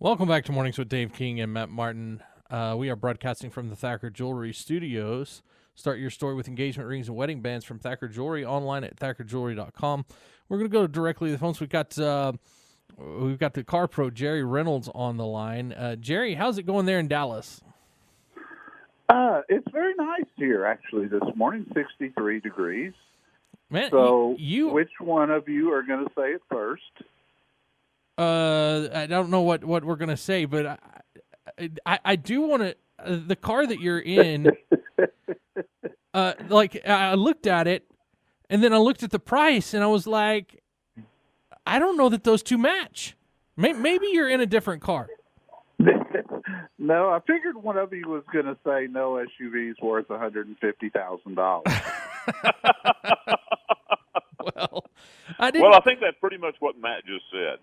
Welcome back to Mornings with Dave King and Matt Martin. We are broadcasting from the Thacker Jewelry Studios. Start your story with engagement rings and wedding bands from Thacker Jewelry, online at thackerjewelry.com. We're going to go directly to the phones. We've got the Car Pro Jerry Reynolds on the line. Jerry, how's it going there in Dallas? It's very nice here, actually, this morning, 63 degrees. Man, so which one of you are going to say it first? I don't know what we're going to say, but I do want to, the car that you're in, I looked at it, and then I looked at the price, and I was like, I don't know that those two match. Maybe you're in a different car. No, I figured one of you was going to say no SUV's worth $150,000. Well, I didn't. Well, I think that's pretty much what Matt just said.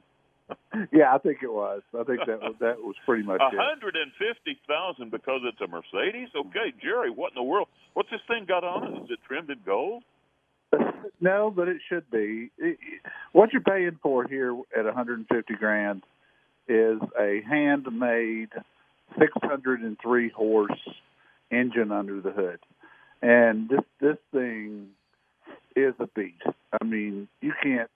Yeah, I think it was. I think that was pretty much it. $150,000 because it's a Mercedes? Okay, Jerry, what in the world? What's this thing got on it? Is it trimmed in gold? No, but it should be. What you're paying for here at $150,000 is a handmade 603 horse engine under the hood, and this thing is a beast. I mean, you can't.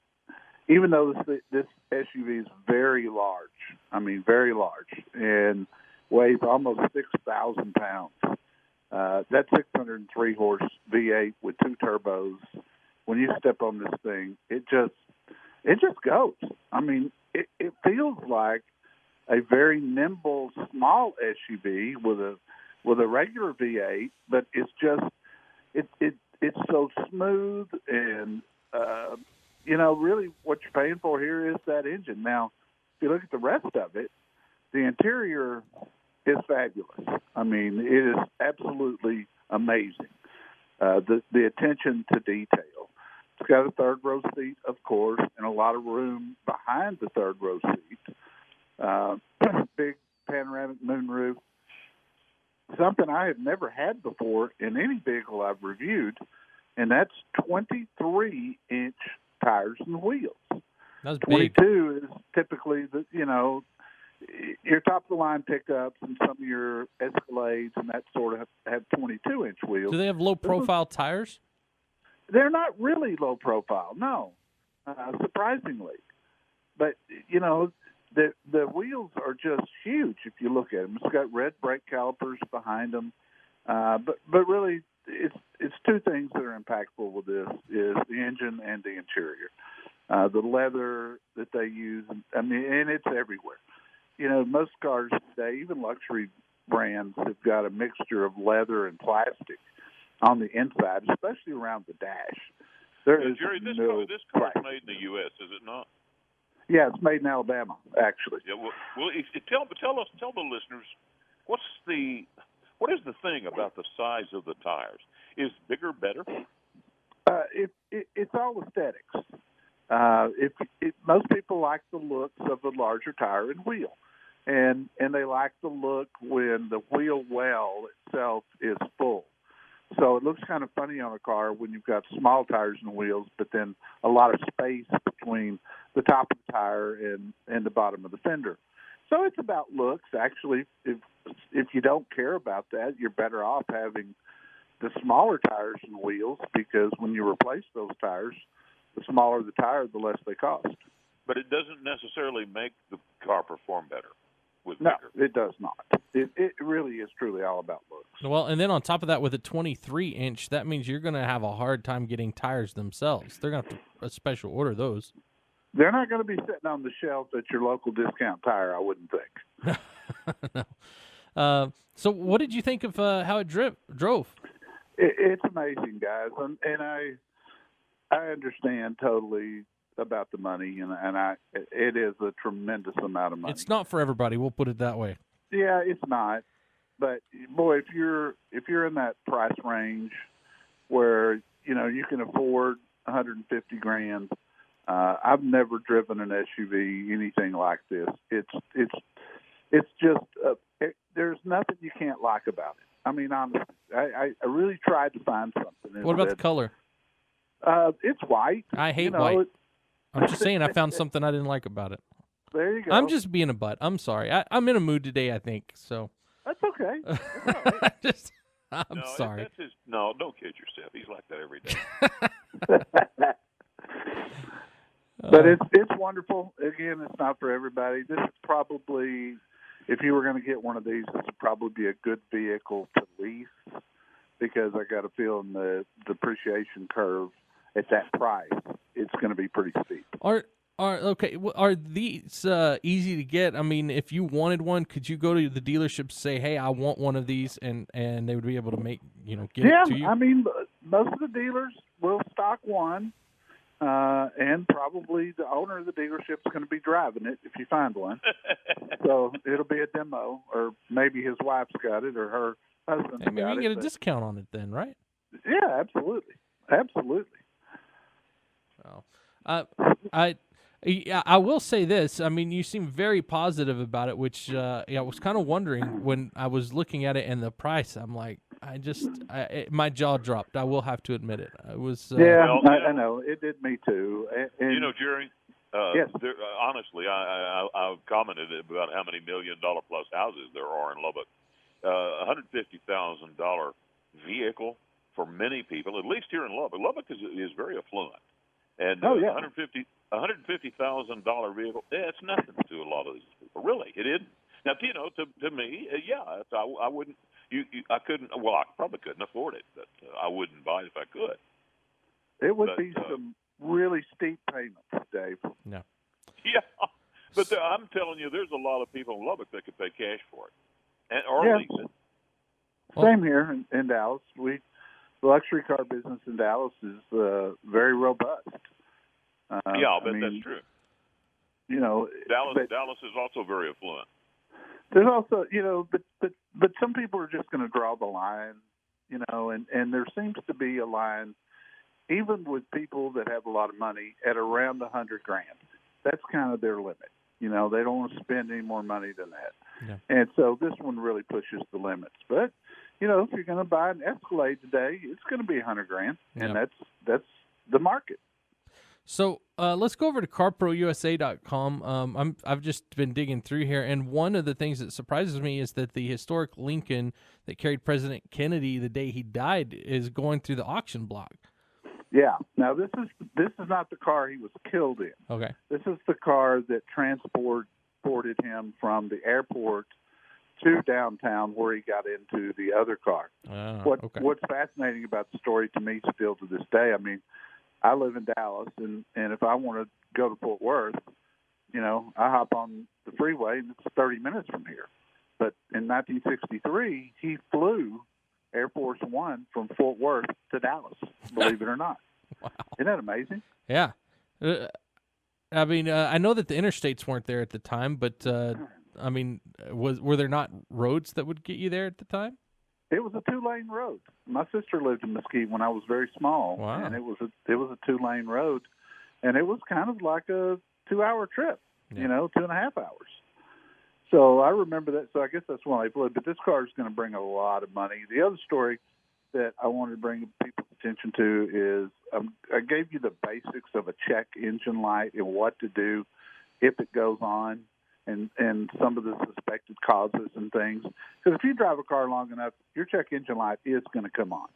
Even though this SUV is very large, very large, and weighs almost 6,000 pounds. That 603 horse V8 with two turbos. When you step on this thing, it just goes. I mean, it feels like a very nimble small SUV with a regular V8, but it's just it's so smooth and really what you're paying for here is that engine. Now, if you look at the rest of it, the interior is fabulous. I mean, it is absolutely amazing. The attention to detail. It's got a third row seat, of course, and a lot of room behind the third row seat. Big panoramic moonroof. Something I have never had before in any vehicle I've reviewed, and that's 23-inch tires and wheels. That's big. 22 is typically your top of the line pickups and some of your Escalades and that sort of have 22-inch wheels. Do they have low profile tires? They're not really low profile, no, surprisingly. But the wheels are just huge if you look at them. It's got red brake calipers behind them, but really. It's two things that are impactful with this is the engine and the interior. The leather that they use, and it's everywhere. Most cars today, even luxury brands, have got a mixture of leather and plastic on the inside, especially around the dash. Jerry, this car is made in the U.S., is it not? Yeah, it's made in Alabama, actually. Yeah. Well, tell the listeners what is the thing about the size of the tires? Is bigger better? It's all aesthetics. Most people like the looks of a larger tire and wheel, and they like the look when the wheel well itself is full. So it looks kind of funny on a car when you've got small tires and wheels, but then a lot of space between the top of the tire and the bottom of the fender. So it's about looks. Actually, if you don't care about that, you're better off having the smaller tires and wheels because when you replace those tires, the smaller the tire, the less they cost. But it doesn't necessarily make the car perform better with No, bigger. it does not. It really is truly all about looks. Well, and then on top of that, with a 23-inch, that means you're going to have a hard time getting tires themselves. They're going to have to special order those. They're not going to be sitting on the shelf at your local discount tire, I wouldn't think. No. So what did you think of how it drove? It's amazing, guys, and I understand totally about the money, and it is a tremendous amount of money. It's not for everybody. We'll put it that way. Yeah, it's not. But boy, if you're in that price range where you can afford $150,000. I've never driven an SUV, anything like this. It's just there's nothing you can't like about it. I mean, honestly, I really tried to find something. What about the color? It's white. I hate white. I'm just saying I found something I didn't like about it. There you go. I'm just being a butt. I'm sorry. I'm in a mood today, I think. So That's okay. That's all right. I'm sorry. No, don't kid yourself. He's like that every day. But it's wonderful. Again, it's not for everybody. This is probably, if you were going to get one of these, this would probably be a good vehicle to lease, because I got a feeling the depreciation curve at that price, it's going to be pretty steep. Are these easy to get? I mean, if you wanted one, could you go to the dealership, say, "Hey, I want one of these," and they would be able to get it to you? I mean, most of the dealers will stock one, and probably the owner of the dealership is going to be driving it if you find one. So it'll be a demo, or maybe his wife's got it, or her husband's got it. Maybe you can get a discount on it then, right? Yeah, absolutely. Well, I will say this. I mean, you seem very positive about it, which I was kind of wondering when I was looking at it and the price. I'm like, my jaw dropped. I will have to admit it. It was. I know. It did me too. And Jerry. Yes. Honestly, I've commented about how many $1 million plus houses there are in Lubbock. $150,000 vehicle for many people, at least here in Lubbock. Lubbock is very affluent. And $150,000 vehicle, it's nothing to a lot of these people. Really, it isn't. Now, to me, I wouldn't. I couldn't. Well, I probably couldn't afford it, but I wouldn't buy it if I could. It would be some really steep payments, Dave. No. Yeah, but I'm telling you, there's a lot of people in Lubbock that could pay cash for it, or lease it. Same here in Dallas. The luxury car business in Dallas is very robust. I'll bet that's true. Dallas is also very affluent. There's also, but some people are just going to draw the line, and there seems to be a line, even with people that have a lot of money, at around $100,000. That's kind of their limit. They don't want to spend any more money than that. Yeah. And so this one really pushes the limits. But, if you're going to buy an Escalade today, it's going to be $100,000, and that's the market. So let's go over to CarProUSA.com. I've just been digging through here, and one of the things that surprises me is that the historic Lincoln that carried President Kennedy the day he died is going through the auction block. Yeah. Now this is not the car he was killed in. Okay. This is the car that transported him from the airport to downtown, where he got into the other car. What's fascinating about the story to me still to this day, I mean, I live in Dallas, and if I want to go to Fort Worth, I hop on the freeway, and it's 30 minutes from here. But in 1963, he flew Air Force One from Fort Worth to Dallas, believe it or not. Wow. Isn't that amazing? Yeah. I mean, I know that the interstates weren't there at the time, but, I mean, were there not roads that would get you there at the time? It was a 2-lane road. My sister lived in Mesquite when I was very small, wow. And it was a 2-lane road, and it was kind of like a 2-hour trip, 2.5 hours. So I remember that. So I guess that's why I flew. But this car is going to bring a lot of money. The other story that I wanted to bring people's attention to is I gave you the basics of a check engine light and what to do if it goes on. And some of the suspected causes and things. Because if you drive a car long enough, your check engine light is going to come on.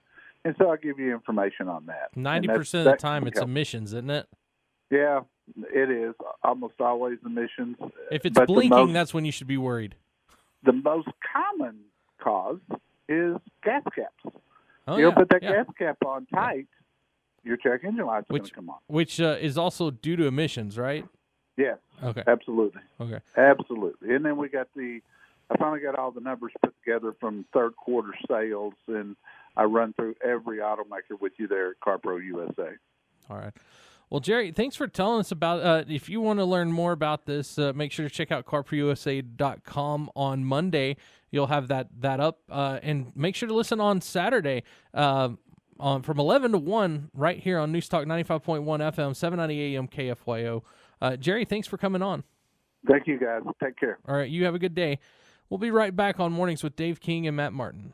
And so I'll give you information on that. 90% of the time it's emissions, isn't it? Yeah, it is. Almost always emissions. If it's blinking, that's when you should be worried. The most common cause is gas caps. Oh, You'll put that gas cap on tight, your check engine light's going to come on. Which is also due to emissions, right? Yes. Okay. Absolutely. Okay. Absolutely. And then I finally got all the numbers put together from third quarter sales, and I run through every automaker with you there at Car Pro USA. All right. Well, Jerry, thanks for telling us about if you want to learn more about this, make sure to check out CarProUSA.com on Monday. You'll have that up, and make sure to listen on Saturday from 11 to 1 right here on News Talk 95.1 FM, 790 AM KFYO. Jerry, thanks for coming on. Thank you, guys. Take care. All right, you have a good day. We'll be right back on Mornings with Dave King and Matt Martin.